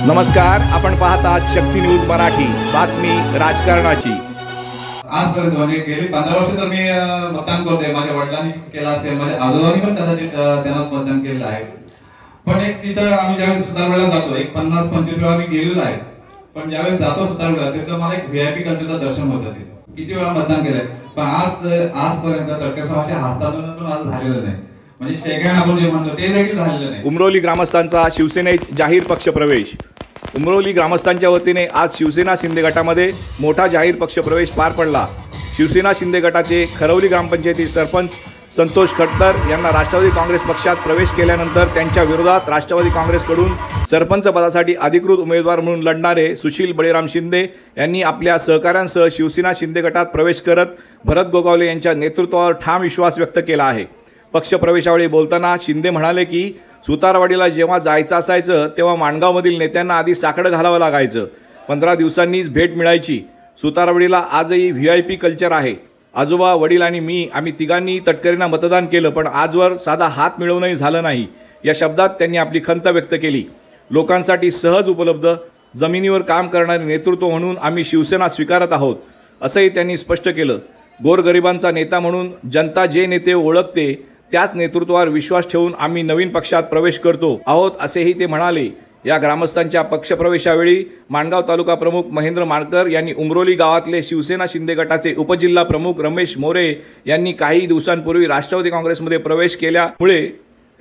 नमस्कार, आपण पाहतात शक्ती न्यूज मराठी, बातमी राजकारणाची। आजपर्यंत म्हणजे गेली 15 वर्ष तर मी मतदान करतोय। माझ्या वडिलांनी केला असेल, माझ्या आजोबांनी पण त्यांनाच मतदान केलेलं आहे। पण एक तिथं आम्ही ज्यावेळेस सुतारवेळा जातो, एक 50-25 वेळा मी गेलेलो आहे। पण ज्यावेळेस जातो सुतारवेळा, तिथं मला एक व्हीआयपी कल्चरचं दर्शन होतं। तिथं किती वेळा मतदान केलंय, पण आजपर्यंत तडके समाजाच्या हस्तांतरण पण आज झालेलं नाही। म्हणजे शेगाण आपण जे म्हणतो ते देखील झालेलं नाही। उमरोली ग्रामस्थांचा शिवसेनेत जाहीर पक्षप्रवेश। उमरोली ग्रामस्थांच्या वतीने आज शिवसेना शिंदे गटामध्ये मोठा जाहीर पक्षप्रवेश पार पडला। शिवसेना शिंदे गटाचे खरवली ग्रामपंचायती सरपंच संतोष खटतर यांना राष्ट्रवादी काँग्रेस पक्षात प्रवेश केल्यानंतर त्यांच्या विरोधात राष्ट्रवादी काँग्रेसकडून सरपंच पदासाठी अधिकृत उमेदवार म्हणून लढणारे सुशील बळीराम शिंदे यांनी आपल्या सहकाऱ्यांसह शिवसेना शिंदे गटात प्रवेश करत भरत गोगावले यांच्या नेतृत्वावर ठाम विश्वास व्यक्त केला आहे। पक्षप्रवेशावेळी बोलताना शिंदे म्हणाले की सुतारवाडीला जेव्हा जायचं असायचं तेव्हा माणगावमधील नेत्यांना आधी साकडं घालावं लागायचं। 15 दिवसांनीच भेट मिळायची। सुतारवाडीला आजही व्हीआयपी कल्चर आहे। आजोबा, वडील आणि आम्ही तिघांनी तटकरींना मतदान केलं, पण आजवर साधा हात मिळवणंही झालं नाही। या शब्दात त्यांनी आपली खंत व्यक्त केली। लोकांसाठी सहज उपलब्ध जमिनीवर काम करणारे नेतृत्व म्हणून आम्ही शिवसेना स्वीकारत आहोत, असंही त्यांनी स्पष्ट केलं। गोरगरिबांचा नेता म्हणून जनता जे नेते ओळखते त्याच नेतृत्वावर विश्वास ठेवून आम्ही नवीन पक्षात प्रवेश करतो आहोत, असेही ते म्हणाले। या ग्रामस्थांच्या पक्षप्रवेशावेळी माणगाव तालुका प्रमुख महेंद्र मानकर यांनी उमरोली गावातले शिवसेना शिंदे गटाचे उपजिल्हा प्रमुख रमेश मोरे यांनी काही दिवसांपूर्वी राष्ट्रवादी काँग्रेसमध्ये प्रवेश केल्यामुळे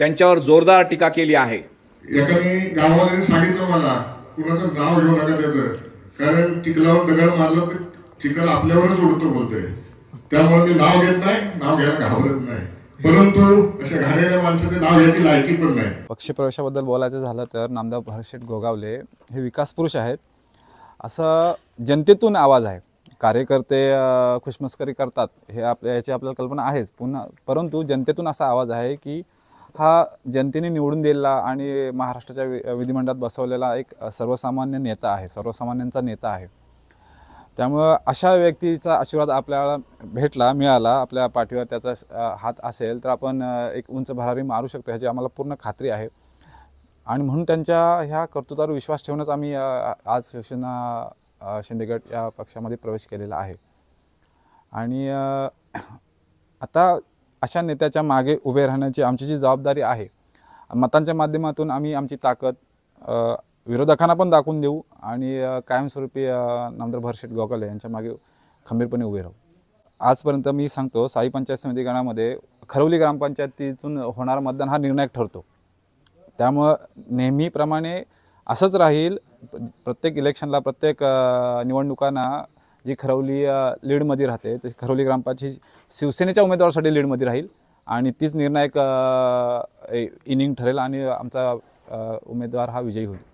त्यांच्यावर जोरदार टीका केली आहे। एकाने गावाने सांगितलं मला कुणाचं नाव घेऊ नका त्याचं, कारण टिकलावर दगड मारलं तर टिकल आपल्यावरच उडतो बोलतोय। त्यामुळे मी नाव घेत नाही, नाव घ्यायला घाबरत नाही, परंतु अशा घाणेरड्या माणसाचे नाव घ्यायची लायकी पण नाही। पक्षप्रवेशाबद्दल बोलायचं झालं तर नामदेव भरत गोगावले हे विकास पुरुष आहेत, असं जनतेतून आवाज आहे। कार्यकर्ते खुशमस्करी करतात हे याची आपल्याला कल्पना आहेच, परंतु जनतेतून असा आवाज आहे की हा जनतेने निवडून दिलेला आणि महाराष्ट्राच्या विधिमंडळात बसवलेला एक सर्वसामान्य नेता आहे, सर्वसामान्यांचा नेता आहे। त्यामुळे अशा व्यक्तीचा आशीर्वाद आपल्याला मिळाला, आपल्या पाठीवर त्याचा हात असेल तर आपण एक उंच भरारी मारू शकतो ह्याची आम्हाला पूर्ण खात्री आहे। आणि म्हणून त्यांच्या ह्या कर्तृत्वावर विश्वास ठेवूनच आम्ही आज शिवसेना शिंदे गट या पक्षामध्ये प्रवेश केलेला आहे। आणि आता अशा नेत्याच्या मागे उभे राहण्याची आमची जी जबाबदारी आहे, मतांच्या माध्यमातून आम्ही आमची ताकद विरोधकांना पण दाखवून देऊ आणि कायमस्वरूपी नामदेव भरत गोगावले यांच्या मागे खंबीरपणे उभे राहू। आजपर्यंत मी सांगतो, साई पंचायत समिती गणामध्ये खरवली ग्रामपंचायतीतून होणारा मतदान हा निर्णायक ठरतो। त्यामुळं नेहमीप्रमाणे असंच राहील। प्रत्येक इलेक्शनला, प्रत्येक निवडणुकांना जी खरवली लीडमध्ये राहते ते खरवली ग्रामपंचायत शिवसेनेच्या उमेदवारासाठी लीडमध्ये राहील आणि तीच निर्णायक इनिंग ठरेल आणि आमचा उमेदवार हा विजयी होईल।